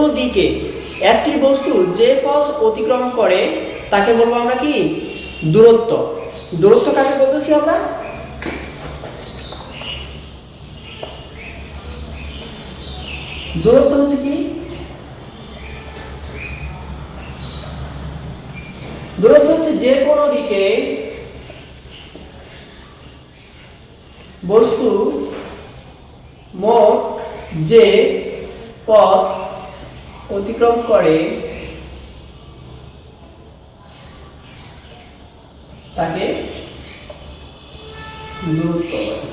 কোনো দিকে একটি বস্তু যে পথ অতিক্রম করে তাকে বলবো আমরা কি? দূরত্ব। দূরত্ব কাকে বলতেছি আমরা? দূরত্ব হচ্ছে কি? দূরত্ব হচ্ছে যে কোনো দিকে বস্তু মোট যে পথ অতিক্রম করে তাকে দূরত্ব বলে।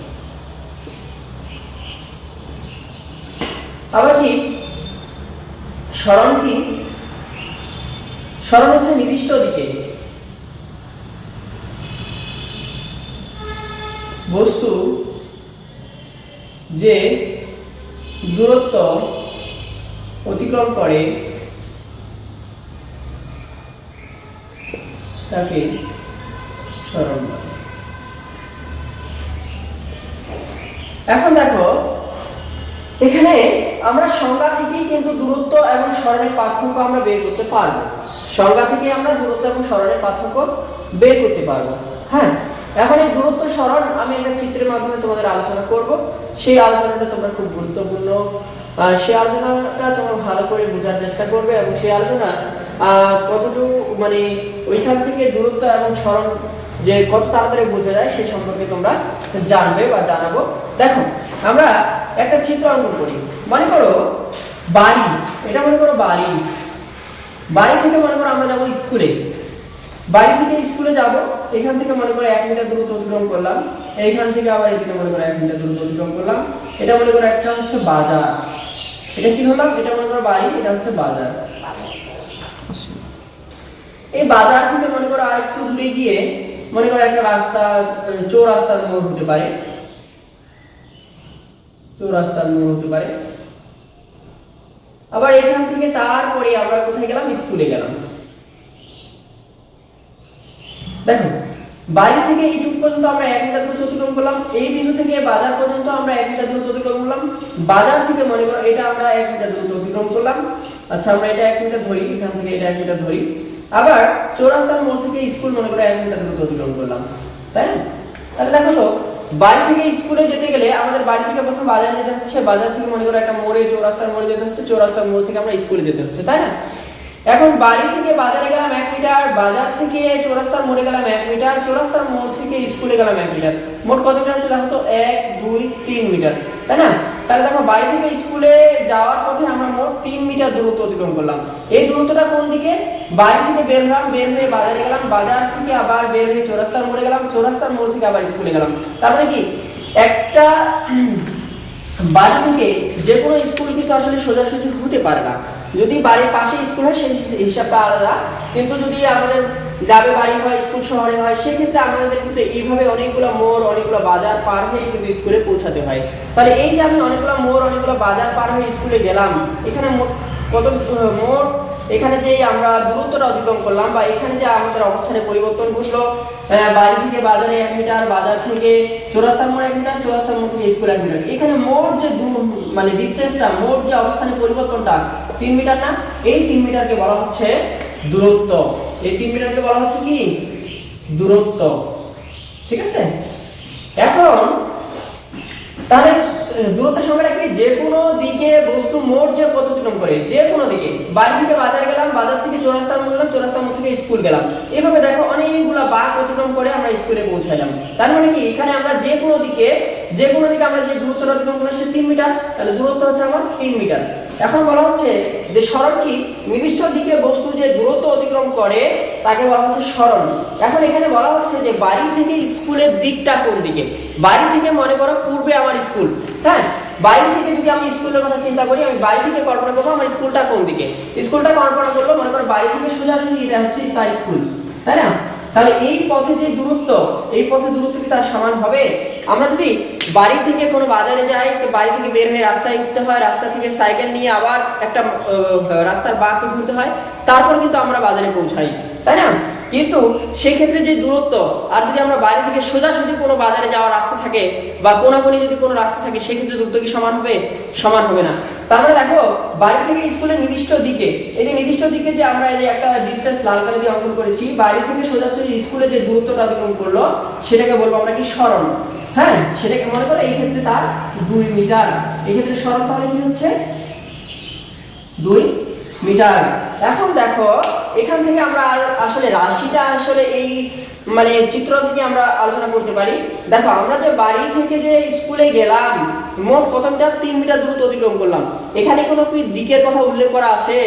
আবার কি সরণ? কি সরণ? হচ্ছে নির্দিষ্ট দিকে বস্তু যে দূরত্ব অতিক্রম করে তাকে সরণ বলে। এখন দেখো এখানে আমরা সংজ্ঞা থেকেই কিন্তু দূরত্ব এবং সরণের পার্থক্য আমরা বের করতে পারবো। সংজ্ঞা থেকে আমরা দূরত্ব এবং সরণের পার্থক্য বের করতে পারবো। হ্যাঁ, এখন এই দূরত্ব সরণ আমি একটা চিত্রের মাধ্যমে তোমাদের আলোচনা করব। সেই আলোচনাটা তোমরা খুব গুরুত্বপূর্ণ, সেই আলোচনাটা তোমরা ভালো করে বোঝার চেষ্টা করবে এবং সেই আলোচনা কতটুকু মানে ওইখান থেকে দূরত্ব এবং সরণ যে কত তাড়াতাড়ি বোঝা যায় সে সম্পর্কে তোমরা জানবে বা জানাবো। দেখো আমরা একটা চিত্র অঙ্কন করি। মনে করো বাড়ি, এটা মনে করো বাড়ি। বাড়ি থেকে মনে করো আমরা যাবো স্কুলে। বাড়ি থেকে স্কুলে যাব, এখান থেকে মনে করো 1 মিটার দূরত্ব অতিক্রম করলাম, এইখান থেকে আবার এদিকে মনে করো 1 মিটার দূরত্ব অতিক্রম করলাম। এটা মনে করো একটা হচ্ছে বাজার। এটা কি হলাম? এটা মনে করো বাড়ি, এটা হচ্ছে বাজার। এই বাজার থেকে মনে করো আর একটু দূরে গিয়ে মনে করো একটা রাস্তা, চৌরাস্তার মোড় হতে পারে, চৌরাস্তার মোড় হতে পারে। আবার এখান থেকে তারপরে আমরা কোথায় গেলাম? স্কুলে গেলাম। দেখো বাড়ি থেকে এইটুকু পর্যন্ত আমরা 1 মিটার দূরত্ব অতিক্রম করলাম, এই বিন্দু থেকে বাজার পর্যন্ত আমরা 1 মিটার দূরত্ব অতিক্রম করলাম। বাজার থেকে মনে করো এটা আমরা 1 মিটার দূরত্ব অতিক্রম করলাম। আচ্ছা আমরা এটা 1 মিটার ধরি, এখান থেকে এটা 1 মিটার ধরি। আবার চৌরাস্তার মোড় থেকে স্কুল মনে করো 1 মিটার দূরত্ব অতিক্রম করলাম, তাই না? তাহলে দেখো তো বাড়ি থেকে স্কুলে যেতে গেলে আমাদের বাড়ি থেকে প্রথম বাজারে যেতে হচ্ছে, বাজার থেকে মনে করো একটা মোড়ে, চৌরাস্তার মোড়ে যেতে হচ্ছে, চৌরাস্তার মোড় থেকে আমরা স্কুলে যেতে হচ্ছে, তাই না? এখন বাড়ি থেকে বাজারে গেলাম 1 মিটার, বাজার থেকে চৌরাস্তার মোড়ে গেলাম 1 মিটার, চৌরাস্তার মোড় থেকে স্কুলে গেলাম 1 মিটার। মোট কত মিটার হচ্ছে? দেখো তো 1 2 3 মিটার, তাই না? তাহলে দেখো বাড়ি থেকে স্কুলে যাওয়ার পথে আমরা মোট 3 মিটার দূরত্ব অতিক্রম করলাম। এই দূরত্বটা কোন দিকে? বাড়ি থেকে বের হলাম, বের হয়ে বাজারে গেলাম, বাজার থেকে আবার বের হয়ে চৌরাস্তার মোড়ে গেলাম, চৌরাস্তার মোড় থেকে আবার স্কুলে গেলাম। তারপরে কি একটা বাড়ি থেকে যে কোনো স্কুল কিন্তু আসলে সোজাসুজি হতে পারে না। যদি বাড়ির পাশে স্কুল হয় সেই হিসাবটা আলাদা, কিন্তু যদি আমাদের গ্রামে বাড়ি হয়, স্কুল শহরে হয়, সেক্ষেত্রে আমাদের কিন্তু এইভাবে অনেকগুলো মোড়, অনেকগুলো বাজার পার হয়ে কিন্তু স্কুলে পৌঁছাতে হয়। তাহলে এই যে আমি অনেকগুলো মোড়, অনেকগুলো বাজার পার হয়ে স্কুলে গেলাম, এখানে কত মোট এখানে যে আমরা দূরত্বটা অতিক্রম করলাম বা এখানে যে আমাদের অবস্থানে পরিবর্তন ঘটলো, বাড়ি থেকে বাজারে 1 মিটার, বাজার থেকে চৌরাস্তার মোড় 1 মিটার, চৌরাস্তার মোড় থেকে স্কুল 1 মিটার, এখানে মোট যে মানে ডিসটেন্সটা, মোট যে অবস্থানে পরিবর্তনটা 3 মিটার না? এই 3 মিটারকে বলা হচ্ছে দূরত্ব। এই 3 মিটারকে বলা হচ্ছে কি? দূরত্ব। ঠিক আছে? এখন তাহলে দূরত্বের সংজ্ঞাটা কি? যে কোনো দিকে বস্তু মোট যে পথ অতিক্রম করে, যে কোনো দিকে। বাড়ি থেকে বাজার গেলাম, বাজার থেকে চৌরাস্তার মোড় গেলাম, চৌরাস্তার মোড় থেকে স্কুল গেলাম, এভাবে দেখো অনেকগুলা বাঁক অতিক্রম করে আমরা স্কুলে পৌঁছাইলাম। তার মানে কি এখানে আমরা যে কোনো দিকে আমরা যে দূরত্বটা অতিক্রম করলাম সে 3 মিটার, তাহলে দূরত্ব হচ্ছে আমার 3 মিটার। এখন বলা হচ্ছে যে সরণ কি? নির্দিষ্ট দিকে বস্তু যে দূরত্ব অতিক্রম করে তাকে বলা হচ্ছে সরণ। এখন এখানে বলা হচ্ছে যে বাড়ি থেকে স্কুলের দিকটা কোন দিকে? বাড়ি থেকে মনে করো পূর্বে আমার স্কুল, হ্যাঁ? বাড়ি থেকে যদি আমি স্কুলের কথা চিন্তা করি, আমি বাড়ি থেকে কল্পনা করবো আমার স্কুলটা কোন দিকে। স্কুলটা কল্পনা করবো মনে করো বাড়ি থেকে সোজাসুজি এটা হচ্ছে তার স্কুল, তাই না? তাহলে এই পথে যে দূরত্ব, এই পথে দূরত্ব কি তার সমান হবে? আমরা যদি বাড়ি থেকে কোনো বাজারে যাই, তো বাড়ি থেকে বের হয়ে রাস্তায় উঠতে হয়, রাস্তা থেকে সাইকেল নিয়ে আবার একটা রাস্তার বাঁকে ঘুরতে হয়, তারপর কিন্তু আমরা বাজারে পৌঁছাই, তাই না? কিন্তু সেক্ষেত্রে যে দূরত্ব, আর যদি আমরা বাড়ি থেকে সোজাসুজি কোনো বাজারে যাওয়ার রাস্তা থাকে বা কোনাকুনি যদি কোনো রাস্তা থাকে, সেক্ষেত্রে দূরত্ব কি সমান হবে? সমান হবে না। তার মানে দেখো, বাড়ি থেকে স্কুলের নির্দিষ্ট দিকে, এই যে নির্দিষ্ট দিকে যে আমরা এই যে একটা ডিসটেন্স লাল কালি দিয়ে অঙ্কন করেছি, বাড়ি থেকে সোজাসুজি স্কুলে যে দূরত্বটা অতিক্রম করলো সেটাকে বলবো আমরা কি? সরণ। হ্যাঁ, সেটাকে মনে করো এই ক্ষেত্রে তার 2 মিটার। এই ক্ষেত্রে সরণ তাহলে কি হচ্ছে? 2 মিটার। এখন দেখো, এখান থেকে আমরা আসলে রাশিটা আসলে এই মানে চিত্র থেকে আমরা আলোচনা করতে পারি। দেখো, আমরা যে বাড়ি থেকে যে স্কুলে গেলাম, মোট কত মিটার? 3 মিটার দূরত্ব অতিক্রম করলাম। এখানে কোনো কি দিকের কথা উল্লেখ করা আছে?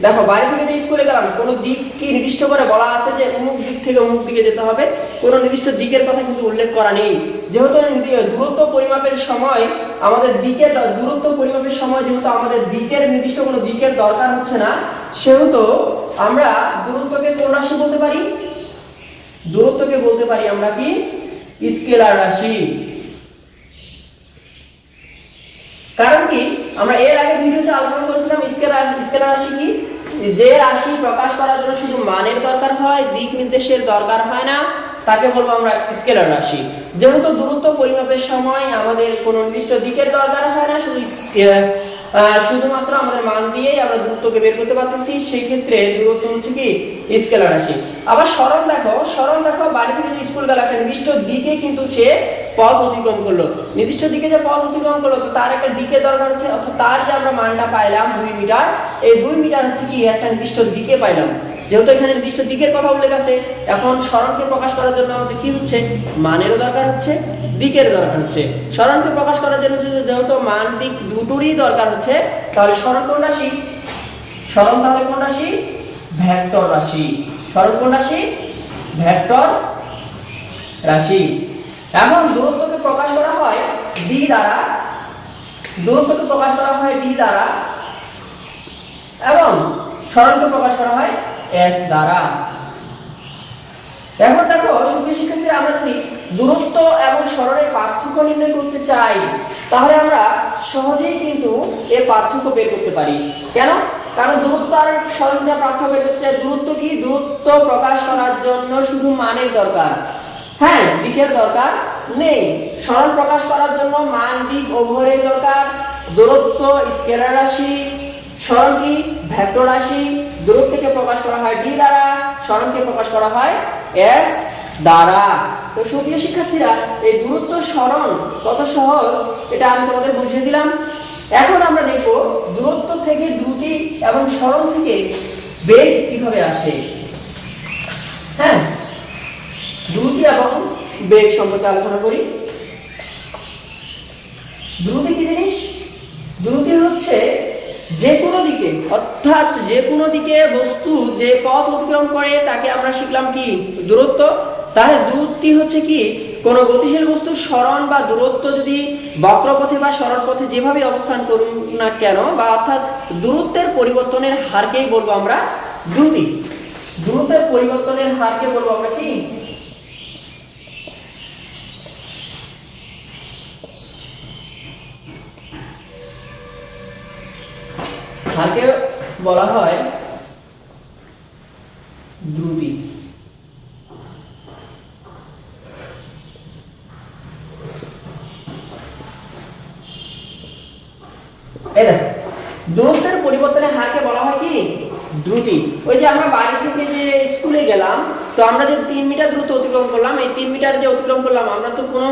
দেখো, বাড়ি থেকে যে স্কুলে গেলাম, কোনো দিক কি নির্দিষ্ট করে বলা আছে যে অমুক দিক থেকে অমুক দিকে যেতে হবে? কোনো নির্দিষ্ট দিকের কথা কিন্তু উল্লেখ করা নেই। যেহেতু দূরত্ব পরিমাপের সময় আমাদের দিকের দূরত্ব পরিমাপের সময় যেহেতু আমাদের দিকের নির্দিষ্ট কোনো দিকের দরকার হচ্ছে না, সেহেতু আমরা দূরত্বকে কোন রাশি বলতে পারি? দূরত্বকে বলতে পারি আমরা কি? স্কেলার রাশি। কারণ কি, আমরা এর আগে ভিডিওতে আলোচনা করেছিলাম স্কেলার রাশি কি? যে রাশি প্রকাশ করার জন্য শুধু মানের দরকার হয়, দিক নির্দেশের দরকার হয় না, তাকে বলবো আমরা স্কেলার রাশি। যেহেতু দূরত্ব পরিমাপের সময় আমাদের কোনো নির্দিষ্ট দিকের দরকার হয় না, শুধুমাত্র আমাদের মান দিয়েই আমরা দূরত্বকে বের করতে পারতেছি, সেই ক্ষেত্রে দূরত্ব হচ্ছে কি? স্কেলার রাশি। আবার সরণ দেখো, বাড়ি থেকে যে স্কুল গেল, একটা নির্দিষ্ট দিকে কিন্তু সে পথ অতিক্রম করলো। নির্দিষ্ট দিকে যে পথ অতিক্রম করলো, তো তার একটা দিকে দরকার হচ্ছে, অর্থাৎ তার যে আমরা মানটা পাইলাম 2 মিটার, এই 2 মিটার হচ্ছে কি? একটা নির্দিষ্ট দিকে পাইলাম। যেহেতু এখানে নির্দিষ্ট দিকের কথা উল্লেখ আছে, এখন সরণকে প্রকাশ করার জন্য আমাদের কি হচ্ছে? মানেরও দরকার হচ্ছে, দিকের দরকার হচ্ছে। সরণকে প্রকাশ করার জন্য যেহেতু মান দিক দুটোরই দরকার হচ্ছে, তাহলে সরণ কোন রাশি? সরণ তাহলে কোন রাশি? ভেক্টর রাশি। সরণ কোন রাশি? ভেক্টর রাশি। এখন দূরত্বকে প্রকাশ করা হয় d দ্বারা, দূরত্বকে প্রকাশ করা হয় d দ্বারা, এবং সরণকে প্রকাশ করা হয় s দ্বারা। এখন দেখো, সুপ্রিয় শিক্ষার্থীরা, আমরা যদি দূরত্ব এবং সরণের পার্থক্য নির্ণয় করতে চাই, তাহলে আমরা সহজেই কিন্তু এর পার্থক্য বের করতে পারি। কেন? কারণ দূরত্ব আর সরণ দিয়ে পার্থক্য বের করতে চাই। দূরত্ব কি? দূরত্ব প্রকাশ করার জন্য শুধু মানের দরকার, হ্যাঁ, দিকের দরকার নেই। সরণ প্রকাশ করার জন্য মান দিক উভয়ের দরকার। দূরত্ব স্কেলার রাশি, সরণ কি? ভেক্টর রাশি। দূরত্বকে প্রকাশ করা হয় d দ্বারা, সরণকে প্রকাশ করা হয় s দ্বারা। তো সুপ্রিয় শিক্ষার্থীরা, এই দূরত্ব সরণ কত সহজ এটা আমি তোমাদের বুঝিয়ে দিলাম। এখন আমরা দেখব দূরত্ব থেকে দ্রুতি এবং সরণ থেকে বেগ কিভাবে আসে। হ্যাঁ, দ্রুতি এবং বেগ সম্পর্কে আলোচনা করি। দ্রুতি কি জিনিস? দ্রুতি হচ্ছে যে কোনো দিকে, অর্থাৎ যে কোনো দিকে বস্তু যে পথ অতিক্রম করে তাকে আমরা শিখলাম কি? দূরত্ব। তাহলে দ্রুতি হচ্ছে কি? কোন গতিশীল বস্তুর সরণ বা দূরত্ব যদি বক্রপথে বা সরল পথে যেভাবে অবস্থান করুন না কেন, বা অর্থাৎ দূরত্বের পরিবর্তনের হারকেই বলবো আমরা দ্রুতি। দূরত্বের পরিবর্তনের হারকে বলবো আমরা কি? হারকে বলা হয় দ্রুতি। এই দেখো, দূরত্বের পরিবর্তনের হারকে বলা হয় কি? দ্রুতি। ওই যে আমরা বাড়ি থেকে যে স্কুলে গেলাম, তো আমরা যে 3 মিটার দূরত্ব অতিক্রম করলাম, এই 3 মিটার যে অতিক্রম করলাম, আমরা তো কোনো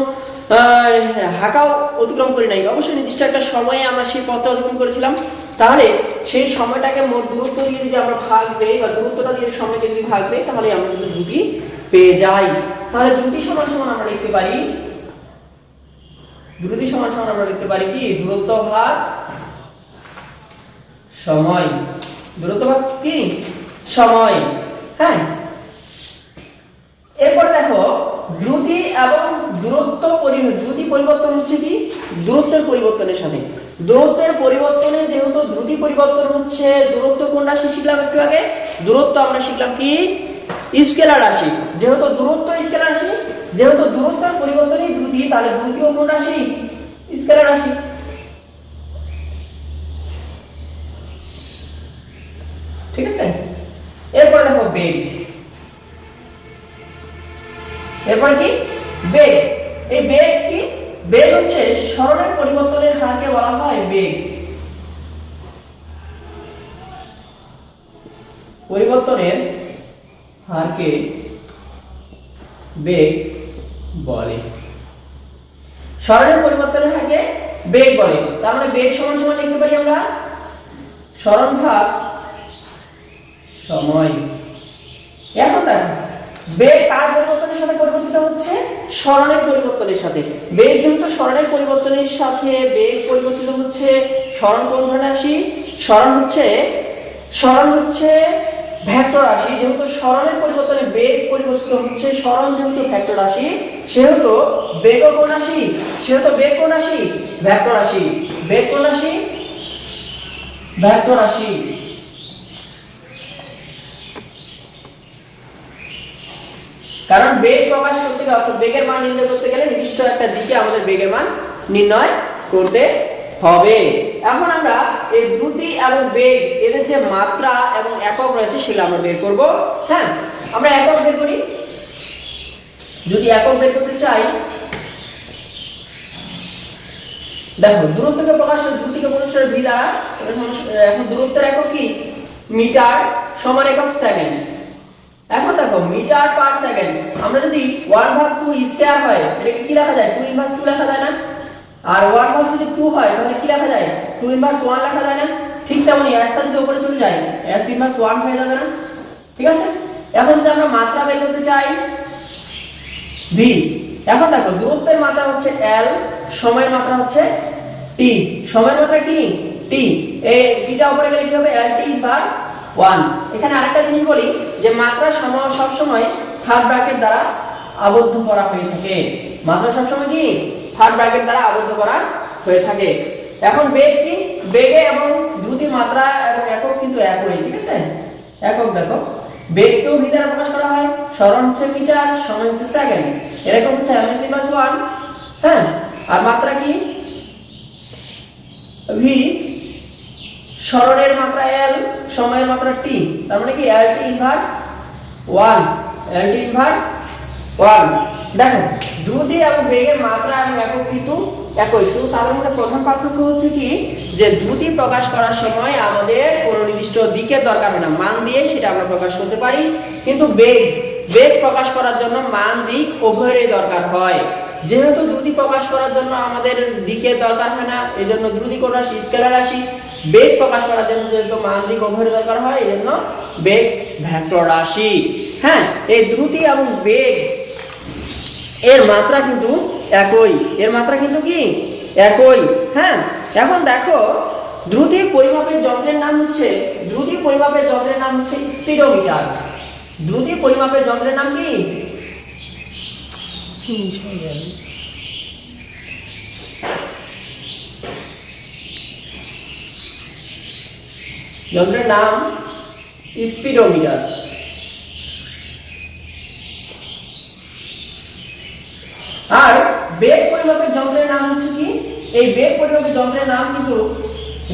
হাঁকাও অতিক্রম করি নাই। অবশ্যই নির্দিষ্ট একটা সময়ে আমরা সেই পথটা অতিক্রম করেছিলাম। তাহলে সেই সময়টাকে মোট দূরত্ব দিয়ে যদি আমরা ভাগ দেই, বা দূরত্বটা দিয়ে সময়কে যদি ভাগ দেই, তাহলে আমরা কিন্তু দ্রুতি পেয়ে যাই। তাহলে দ্রুতি সমান সমান আমরা লিখতে পারি, দ্রুতি সমান সমান আমরা লিখতে পারি কি? দূরত্ব ভাগ সময়। দূরত্ব ভাগ কি? সময়। হ্যাঁ, এরপরে দেখো, দ্রুতি এবং দ্রুতি পরিবর্তন হচ্ছে কি? দূরত্বের পরিবর্তনের সাথে। দূরত্বের পরিবর্তনে যেহেতু দ্রুতি পরিবর্তন হচ্ছে, দূরত্ব কোন রাশি শিখলাম একটু আগে? দূরত্ব আমরা শিখলাম কি? স্কেলার রাশি। যেহেতু দূরত্ব স্কেলার রাশি, যেহেতু দূরত্বের পরিবর্তনই দ্রুতি, তাহলে দ্রুতিও কোন রাশি? স্কেলার রাশি। ঠিক আছে, এরপরে দেখো বেগ। এরপরে কি? বেগ। এই বেগ কি? বেগ হচ্ছে সরণের পরিবর্তনের হারকে বলা হয় বেগ। পরিবর্তনের হারকে বেগ বলে। সরণের পরিবর্তনের হারকে বেগ বলে। তার মানে বেগ সমান সমান লিখতে পারি আমরা সরণ ভাগ সময়। এখন দেখো বেগ কার পরিবর্তনের সাথে পরিবর্তিত হচ্ছে? সরণের পরিবর্তনের সাথে। বেগ যেহেতু সরণের পরিবর্তনের সাথে বেগ পরিবর্তিত হচ্ছে, সরণ কোন ধরনের রাশি? সরণ হচ্ছে ভেক্টর রাশি। যেহেতু সরণের পরিবর্তনে বেগ পরিবর্তিত হচ্ছে, সরণ যেহেতু ভেক্টর রাশি, সেহেতু বেগ কোন রাশি? বেগ কোন রাশি? ভেক্টর রাশি। বেগ কোন রাশি? ভেক্টর রাশি। কারণ বেগ প্রকাশ করতে গেলে, অর্থাৎ বেগের মান নির্ণয় করতে গেলে নির্দিষ্ট একটা দিকে আমাদের বেগের মান নির্ণয় করতে হবে। এখন আমরা এই দ্রুতি এবং বেগ এদের যে মাত্রা এবং একক রয়েছে সেগুলো আমরা বের করব। হ্যাঁ, আমরা একক বের করি। যদি একক বের করতে চাই, দেখো দূরত্বকে প্রকাশ করে দ্রুতিকে প্রকাশ করে ভি দ্বারা। এখন দূরত্বের একক কি? মিটার সমান একক সেকেন্ড। এখন দেখো মিটার পার সেকেন্ড, আমরা যদি 1/2 স্কয়ার হয় এটাকে কি লেখা যায়? 2 ইনভার্স 2 লেখা যায় না? আর 1/2 যদি 2 হয় তাহলে কি লেখা যায়? 2 ইনভার্স 1 লেখা যায় না? ঠিক তেমনি s টা যদি উপরে চলে যায় s ইনভার্স 1 হয়ে যাবে না? ঠিক আছে, এখন যদি আমরা মাত্রা বের করতে চাই v, এখন দেখো দূরত্বের মাত্রা হচ্ছে l, সময়ের মাত্রা হচ্ছে t। সময়ের মাত্রা কি? t। এই t টা উপরে গেলে কি হবে? lt inverse 1। এখানে আরেকটা জিনিস বলি যে মাত্রা সব সময় থার্ড ব্র্যাকেট দ্বারা আবদ্ধ করা হয়ে থাকে। মাত্রা সব সময় কি? থার্ড ব্র্যাকেট দ্বারা আবদ্ধ করা হয়ে থাকে। এখন বেগ কি? বেগে এবং দ্রুতির মাত্রা এবং একক কিন্তু একই। ঠিক আছে, একক দেখো বেগকেও ভি দ্বারা প্রকাশ করা হয়, সরণ হচ্ছে মিটার, সময় হচ্ছে সেকেন্ড, এরকম হচ্ছে ms + 1। হ্যাঁ, আর মাত্রা কি? ভি। সরণের মাত্রা l, সময়ের মাত্রা t, তার মানে কি lt ইনভার্স 1। lt inverse 1। দেখো দ্রুতি এবং বেগের মাত্রা এবং একক কিন্তু একই, শুধু তাদের মধ্যে প্রধান পার্থক্য হচ্ছে কি যে দ্রুতি প্রকাশ করার সময় আমাদের কোনো নির্দিষ্ট দিকের দরকার হয় না, মান দিয়ে সেটা আমরা প্রকাশ করতে পারি। কিন্তু বেগ প্রকাশ করার জন্য মান দিক উভয়েরই দরকার হয়। যেহেতু দ্রুতি প্রকাশ করার জন্য আমাদের দিকের দরকার হয় না, এজন্য দ্রুতি কোন রাশি? স্কেলার রাশি। বেগ প্রকাশ করার জন্য যেহেতু মান দিক উভয়ের দরকার হয়, এজন্য বেগ ভেক্টর রাশি। হ্যাঁ, এই দ্রুতি এবং বেগ এর মাত্রা কিন্তু একই। এর মাত্রা কিন্তু কি? একই। হ্যাঁ, এখন দেখো দ্রুতি পরিমাপের যন্ত্রের নাম হচ্ছে স্পিডোমিটার। দ্রুতি পরিমাপের যন্ত্রের নাম কি? যন্ত্রের নাম স্পিডোমিটার। আর বেগ পরিমাপের যন্ত্রের নাম হচ্ছে কি? এই বেগ পরিমাপের যন্ত্রের নাম কিন্তু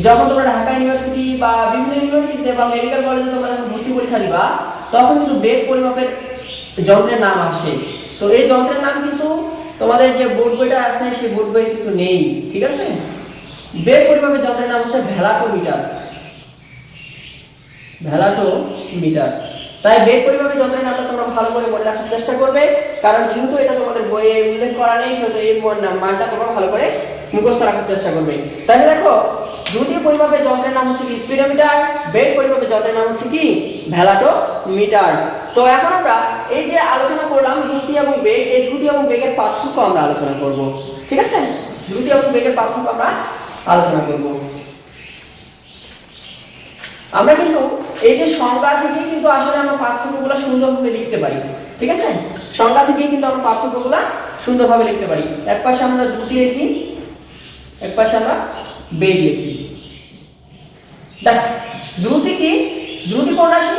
যখন তোমরা ঢাকা ইউনিভার্সিটি বা বিভিন্ন ইউনিভার্সিটিতে বা মেডিকেল কলেজে তোমরা যখন ভর্তি পরীক্ষা দিবা তখন কিন্তু বেগ পরিমাপের যন্ত্রের নাম আসে। তো এই যন্ত্রের নাম কিন্তু তোমাদের যে বোর্ড বইটা আছে সেই বোর্ড বই কিন্তু নেই। ঠিক আছে, বেগ পরিমাপের যন্ত্রের নাম হচ্ছে ভ্যালাটোমিটার। তাই বেগ পরিমাপের যন্ত্রের নামটা তোমরা ভালো করে মনে রাখার চেষ্টা করবে, কারণ যেহেতু এটা তোমাদের বইয়ে উল্লেখ করা নেই সেহেতু এই মানটা তোমরা ভালো করে মুখস্থ রাখার চেষ্টা করবে। তাহলে দেখো দ্রুতি পরিমাপের যন্ত্রের নাম হচ্ছে কি? স্পিডোমিটার। বেগ পরিমাপের যন্ত্রের নাম হচ্ছে কি? ভ্যালাটোমিটার। তো এখন আমরা এই যে আলোচনা করলাম দ্রুতি এবং বেগ, এই দ্রুতি এবং বেগের পার্থক্য আমরা আলোচনা করব। ঠিক আছে, দ্রুতি এবং বেগের পার্থক্য আমরা আলোচনা করব। আমরা কিন্তু এই যে সংজ্ঞা থেকে কিন্তু আসলে আমরা পার্থক্যগুলো সুন্দরভাবে লিখতে পারি। ঠিক আছে, সংজ্ঞা থেকে কিন্তু আমরা পার্থক্যগুলো সুন্দরভাবে লিখতে পারি। এক পাশে আমরা দ্রুতি লিখি, এক পাশে আমরা বেগ লিখি। দেখ দ্রুতি কি? দ্রুতি কোন রাশি?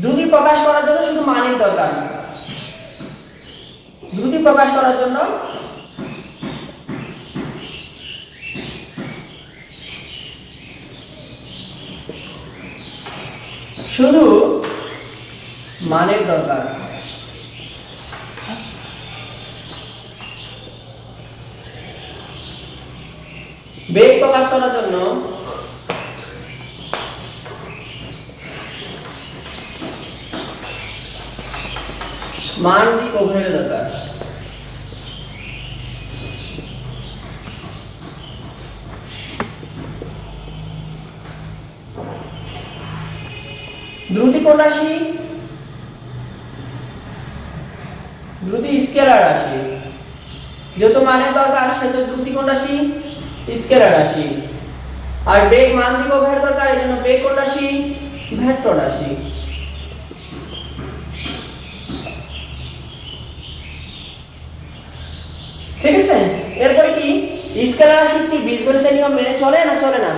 দ্রুতি প্রকাশ করার জন্য শুধু মানের দরকার। দ্রুতি প্রকাশ করার জন্য শুধু মানের দরকার। বেগ প্রকাশ করার জন্য মান দিক উভয়ের দরকার। দ্রুতি কোন রাশি? দ্রুতি স্কেলার রাশি। যেহেতু মানের দরকার সেহেতু দ্রুতি কোন রাশি? স্কেলার রাশি। আর বেগ মান দিক উভয়ের দরকার, এই জন্য বেগ কোন রাশি? ভেক্টর রাশি। ঠিক আছে, এরপরে কি স্কেলার রাশি কি বীজগণিতের নিয়ম মেনে চলে না চলে না?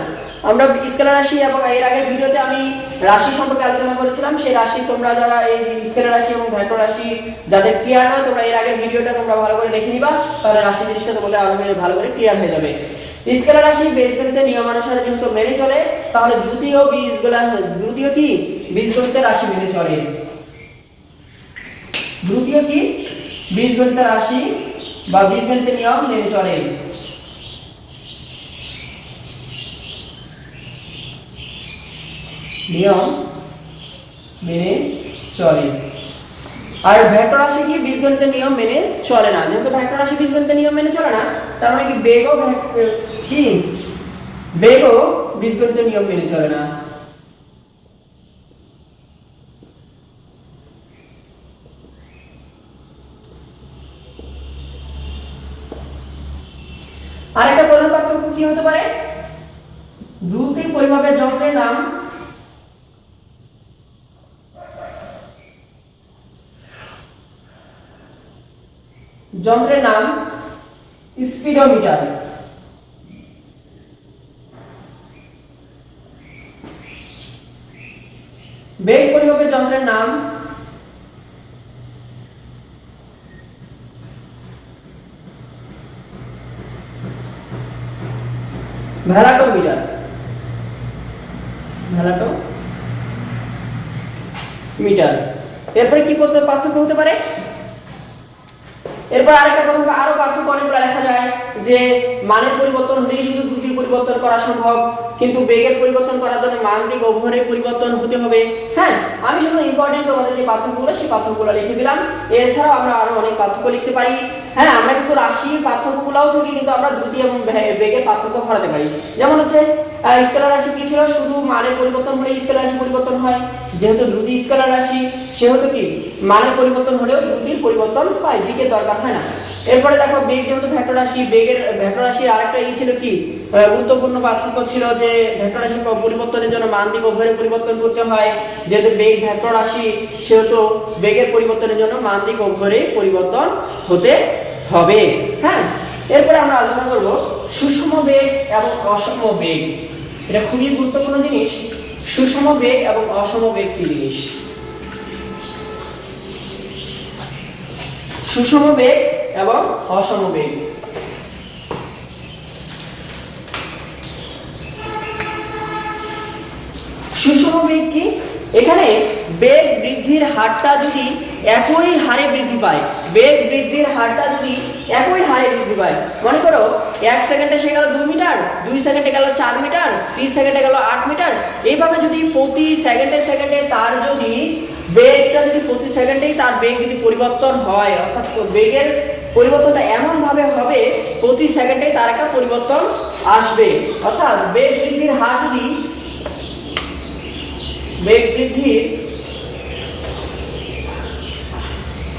আমরা স্কেলার রাশি এবং এর আগের ভিডিওতে আমি রাশি সম্পর্কে আলোচনা করেছিলাম। সেই রাশি তোমরা যারা এই স্কেলার রাশি এবং ভেক্টর রাশি যাদের ক্লিয়ার নয়, তোমরা এর আগের ভিডিওটা তোমরা ভালো করে দেখে নিবা, তাহলে রাশি জিনিসটা তোমাদের আরো ভালো করে ক্লিয়ার হয়ে যাবে। স্কেলার রাশি বীজগণিতের নিয়মানুসারে যেহেতু মেনে চলে, তাহলে দ্বিতীয় দ্বিতীয় কি বীজগণিতের রাশি মেনে চলে। দ্বিতীয় কি বীজগণিতের রাশি বা বীজগণিতের নিয়ম মেনে চলে। নিয়ম মেনে চলে। আর ভেক্টর রাশি কি বীজগণিতের নিয়ম মেনে চলে না। যেহেতু ভেক্টর রাশি বীজগণিতের নিয়ম মেনে চলে না, তার মানে কি বেগও বীজগণিতের নিয়ম মেনে চলে না। আরেকটা প্রধান পার্থক্য কি হতে পারে? দুটি পরিমাপের যন্ত্রের নাম স্পিডোমিটার। বেগ পরিমাপের যন্ত্রের নাম ভ্যালাটোমিটার। এরপরে কি পার্থক্য হতে পারে? এরপর আরেকটা কথা, আরো পার্থক্য অনেকগুলো লেখা যায় যে মানের পরিবর্তন হলেই শুধু দ্রুতির পরিবর্তন করা সম্ভব, কিন্তু বেগের পরিবর্তন করার জন্য মান দিক উভয়ের পরিবর্তন হতে হবে। হ্যাঁ, আমি শুধু ইম্পর্টেন্ট তোমাদের যে পার্থক্যগুলো সেই পার্থক্যগুলো লিখে দিলাম। এছাড়াও আমরা আরো অনেক পার্থক্য লিখতে পারি। হ্যাঁ, আমরা কিন্তু রাশির পার্থক্যগুলোও থেকে কিন্তু আমরা দ্রুতি এবং বেগের পার্থক্য ধরাতে পারি। যেমন হচ্ছে স্কেলার রাশি কি ছিল? শুধু মানের পরিবর্তন হলে স্কেলার রাশি পরিবর্তন হয়। যেহেতু দ্রুতি স্কেলার রাশি সেহেতু কি মানের পরিবর্তন হলেও দ্রুতির পরিবর্তন হয়, দিকের দরকার হয় না। এরপরে দেখো বেগ যেহেতু ভেক্টর রাশি, ভেক্টর রাশির আরেকটা ছিল কি গুরুত্বপূর্ণ পার্থক্য ছিল যে ভেক্টর রাশি পরিবর্তনের জন্য মান দিক উভয়ের পরিবর্তন করতে হয়। যেহেতু বেগ ভেক্টর রাশি সেহেতু বেগের পরিবর্তনের জন্য মান দিক উভয়ের পরিবর্তন হতে হবে। হ্যাঁ, এরপরে আমরা আলোচনা করব সুষম বেগ এবং অসম বেগ। এটা খুবই গুরুত্বপূর্ণ জিনিস। সুষম বেগ এবং অসম বেগ কি জিনিস? সুষম বেগ এবং অসম বেগ। সুষম বেগ কি? এখানে বেগ বৃদ্ধির হারটা যদি একই হারে বৃদ্ধি পায়, বেগ বৃদ্ধির হারটা যদি একই হারে বৃদ্ধি পায়, মনে করো 1 সেকেন্ডে সে গেল 2 মিটার, 2 সেকেন্ডে গেল 4 মিটার, 3 সেকেন্ডে গেল 8 মিটার, এইভাবে যদি প্রতি সেকেন্ডে তার যদি বেগটা যদি প্রতি সেকেন্ডেই তার বেগ যদি পরিবর্তন হয়, অর্থাৎ বেগের পরিবর্তনটা এমন ভাবে হবে প্রতি সেকেন্ডেই তার একটা পরিবর্তন আসবে। অর্থাৎ বেগ বৃদ্ধির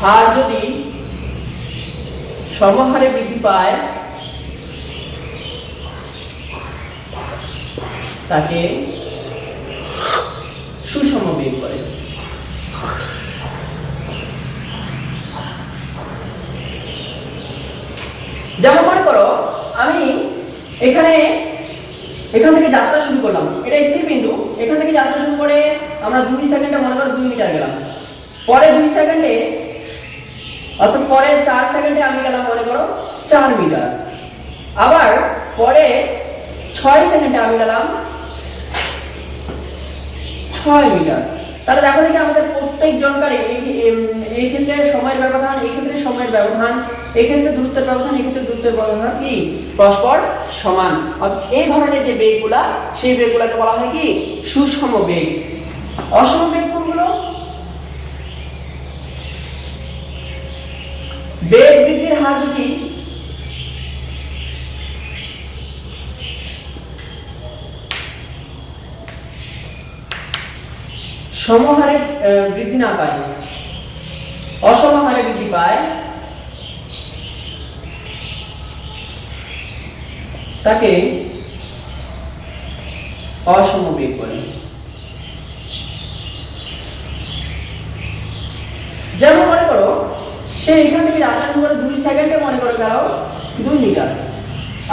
হার যদি সমহারে বৃদ্ধি পায় তাকে সুষম বেগ বলে। যেমন মনে করো আমি এখান থেকে যাত্রা শুরু করলাম, এটা স্থির বিন্দু। এখান থেকে যাত্রা শুরু করে আমরা 2 সেকেন্ডে মনে করো 2 মিটার গেলাম। পরে 2 সেকেন্ডে অর্থাৎ পরে 4 সেকেন্ডে আমি গেলাম মনে করো 4 মিটার, আবার পরে 6 সেকেন্ডে আমি গেলাম 6 মিটার। তাহলে দেখো দেখি আমাদের প্রত্যেক জনকারী এই ক্ষেত্রে সময়ের ব্যবধান, এই ক্ষেত্রে সময়ের ব্যবধান, এই ক্ষেত্রে দূরত্বের ব্যবধান, এই ক্ষেত্রে দূরত্বের ব্যবধান কি পরস্পর সমান। অর্থাৎ এই ধরনের যে বেগগুলা, সেই বেগগুলাকে বলা হয় কি সুষম বেগ। অসম বেগ কোনগুলো? বেগ বৃদ্ধির হার যদি সমহারে বৃদ্ধি না পায়, অসম হারে বৃদ্ধি পায়, তাকে অসম বেগ বলে। যেমন মনে করো সে এখান থেকে যাত্রা শুরু করে 2 সেকেন্ডে মনে করো গেল 2 মিটার,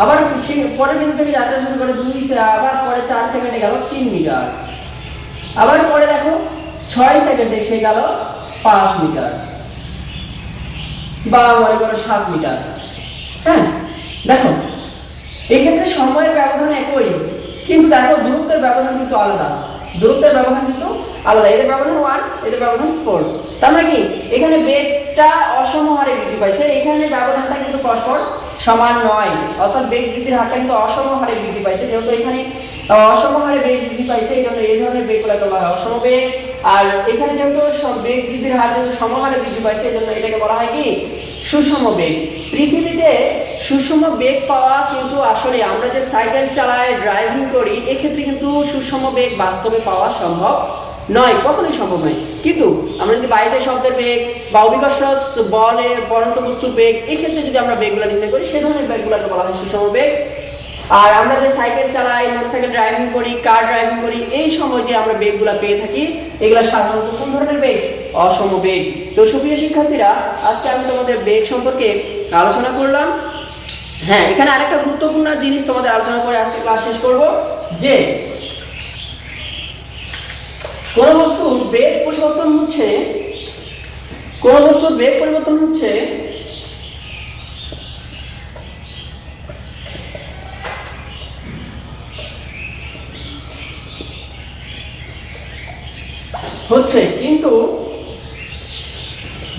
আবার সে পরের বিন্দু থেকে যাত্রা শুরু করে আবার পরে 4 সেকেন্ডে গেল 3 মিটার, আবার পরে দেখো 6 সেকেন্ডে সে গেল 5 মিটার বা মনে করো 7 মিটার। হ্যাঁ, দেখো এই ক্ষেত্রে সময়ের ব্যবধান একই, কিন্তু দেখো দূরত্বের ব্যবধান কিন্তু আলাদা। দূরত্বের ব্যবধান কিন্তু আলাদা, এদের ব্যবধান 1, এদের ব্যবধান 4। তার মানে কি এখানে বেগটা অসম হারে বৃদ্ধি পাইছে, এখানে ব্যবধানটা কিন্তু পরস্পর সমান নয়, অর্থাৎ বেগ বৃদ্ধির হারটা কিন্তু অসম হারে বৃদ্ধি পাইছে। যেহেতু এখানে অসম হারে বেগ বৃদ্ধি পাইছে, এই জন্য এই ধরনের বেগগুলোকে বলা হয় অসম বেগ। আর এখানে যেহেতু বেগ বৃদ্ধির হার যেহেতু সমহারে বৃদ্ধি পাইছে, এই জন্য এটাকে বলা হয় কি সুষম বেগ। পৃথিবীতে সুষম বেগ পাওয়া কিন্তু আসলে আমরা যে সাইকেল চালাই, ড্রাইভিং করি, এক্ষেত্রে কিন্তু সুষম বেগ বাস্তবে পাওয়া সম্ভব নয়, কখনোই সম্ভব নয়। কিন্তু আমরা যদি বায়ুতে শব্দের বেগ বা অভিকর্ষ বলে পরন্ত বস্তুর বেগ, এক্ষেত্রে যদি আমরা বেগগুলো নির্ণয় করি, সেই ধরনের বেগগুলোকে বলা হয় সুষম বেগ। আর আমরা যে সাইকেল চালাই, মোটরসাইকেল ড্রাইভিং করি, কার ড্রাইভিং করি, এই সময় যে আমরা বেগগুলো পেয়ে থাকি, এগুলো সাধারণত কোন ধরনের বেগ? অসম বেগ। তো সুপ্রিয় শিক্ষার্থীরা, আজকে আমি তোমাদের বেগ সম্পর্কে আলোচনা করলাম। হ্যাঁ, এখানে আরেকটা গুরুত্বপূর্ণ জিনিস তোমাদের আলোচনা করে আজকে ক্লাস শেষ করব, যে কোন বস্তুর বেগ পরিবর্তন হচ্ছে, কোন বস্তুর বেগ পরিবর্তন হচ্ছে কিন্তু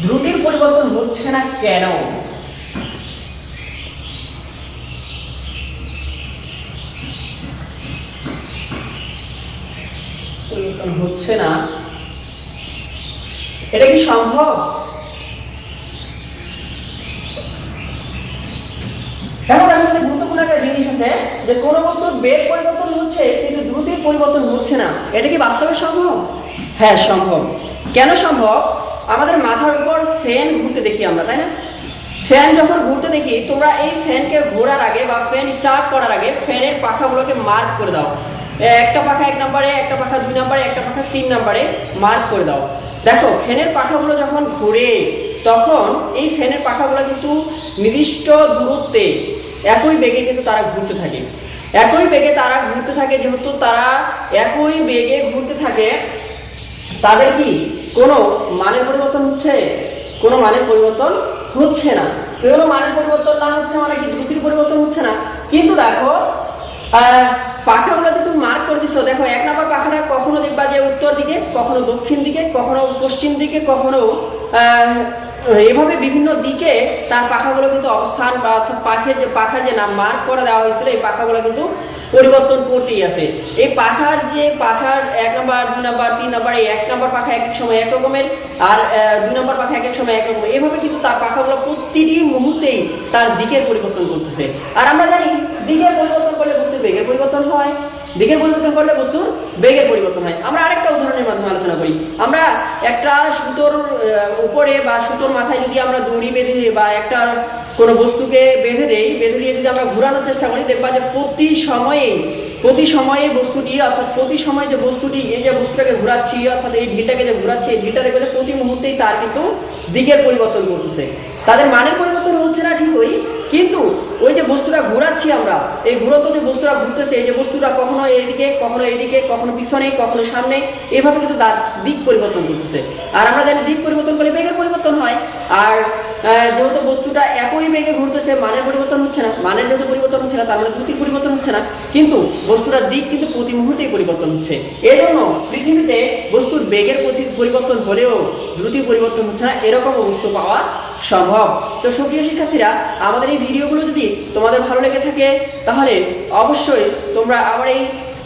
দ্রুতির পরিবর্তন হচ্ছে না কেন? পরিবর্তন হচ্ছে না, এটা কি সম্ভব? দেখো এখানে গুরুত্বপূর্ণ একটা জিনিস আছে, যে কোন বস্তুর বেগ পরিবর্তন হচ্ছে কিন্তু দ্রুতির পরিবর্তন হচ্ছে না, এটা কি বাস্তবে সম্ভব? হ্যাঁ, সম্ভব। কেন সম্ভব? আমাদের মাথার উপর ফ্যান ঘুরতে দেখি আমরা, তাই না? ফ্যান যখন ঘুরতে দেখি, তোমরা এই ফ্যানকে ঘোরার আগে বা ফ্যান স্টার্ট করার আগে ফ্যানের পাখাগুলোকে মার্ক করে দাও। একটা পাখা 1 নম্বরে, একটা পাখা 2 নম্বরে, একটা পাখা 3 নম্বরে মার্ক করে দাও। দেখো ফ্যানের পাখাগুলো যখন ঘুরে, তখন এই ফ্যানের পাখাগুলো কিন্তু নির্দিষ্ট দূরত্বে একই বেগে কিন্তু তারা ঘুরতে থাকে। একই বেগে তারা ঘুরতে থাকে, যেহেতু তারা একই বেগে ঘুরতে থাকে, তাদের কি কোনো মানের পরিবর্তন হচ্ছে? কোনো মানের পরিবর্তন হচ্ছে না। কোনো মানের পরিবর্তন না হচ্ছে মানে কি দ্রুতির পরিবর্তন হচ্ছে না। কিন্তু দেখো পাখাগুলোতে তুমি মার্ক করে দিচ্ছ, দেখো 1 নম্বর পাখাটা কখনো দেখবা যে উত্তর দিকে, কখনো দক্ষিণ দিকে, কখনো পশ্চিম দিকে, কখনো এভাবে বিভিন্ন দিকে তার পাখাগুলো কিন্তু অবস্থান বা পাখার যে নাম মার্ক করে দেওয়া হয়েছিল, এই পাখাগুলো কিন্তু পরিবর্তন করতেই আছে। এই পাখার 1 নম্বর, 2 নম্বর, 3 নম্বর, এই 1 নম্বর পাখা এক এক সময় এক রকমের, আর 2 নম্বর পাখা এক এক সময় এক রকম, এভাবে কিন্তু তার পাখাগুলো প্রতিটি মুহূর্তেই তার দিকের পরিবর্তন করতেছে। আর আমরা জানি দিকের পরিবর্তন করলে বস্তুর বেগের পরিবর্তন হয়, দিকের পরিবর্তন করলে বস্তুর বেগের পরিবর্তন হয়। আমরা আরেকটা উদাহরণের মাধ্যমে আলোচনা করি। আমরা একটা সুতোর উপরে বা সুতোর মাথায় যদি আমরা দড়ি বেঁধে দিই বা একটা কোনো বস্তুকে বেঁধে দিয়ে যদি আমরা ঘোরানোর চেষ্টা করি, দেখবা যে প্রতি সময়ে বস্তুটি, অর্থাৎ প্রতি সময় যে বস্তুটি, এই যে বস্তুটাকে ঘোরাচ্ছি, অর্থাৎ এই ঢিলটাকে যে ঘোরাচ্ছি, এই ঢিলটা দেখবে যে প্রতি মুহূর্তেই তার কিন্তু দিকের পরিবর্তন করতেছে। তাদের মানের পরিবর্তন হচ্ছে না ঠিকই, কিন্তু ওই যে বস্তুটা ঘোরাচ্ছি আমরা, এই ঘুরন্ত যে বস্তুটা ঘুরতেছে, এই যে বস্তুটা কখনো এইদিকে, কখনো এইদিকে, কখনো পিছনে, কখনো সামনে, এইভাবে কিন্তু তার দিক পরিবর্তন করতেছে। আর আমরা জানি দিক পরিবর্তন করলে বেগের পরিবর্তন হয়। আর যেহেতু বস্তুটা একই বেগে ঘুরতেছে, মানের পরিবর্তন হচ্ছে না, মানের যেহেতু পরিবর্তন হচ্ছে না তার মানে দ্রুতির পরিবর্তন হচ্ছে না, কিন্তু বস্তুটার দিক কিন্তু প্রতি মুহূর্তেই পরিবর্তন হচ্ছে। এই জন্য পৃথিবীতে বস্তুর বেগের পরিবর্তন হলেও দ্রুতি পরিবর্তন হচ্ছে না, এরকম বস্তু পাওয়া সম্ভব। তো সুপ্রিয় শিক্ষার্থীরা, আমাদের এই ভিডিওগুলো যদি তোমাদের ভালো লেগে থাকে তাহলে অবশ্যই তোমরা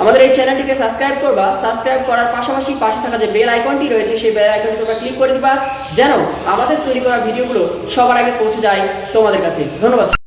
আমাদের এই চ্যানেলটিকে সাবস্ক্রাইব করবা। সাবস্ক্রাইব করার পাশাপাশি পাশে থাকা যে বেল আইকনটি রয়েছে সেই বেল আইকনটি তোমরা ক্লিক করে দিবা, যেন আমাদের তৈরি করা ভিডিওগুলো সবার আগে পৌঁছে যায় তোমাদের কাছে। ধন্যবাদ।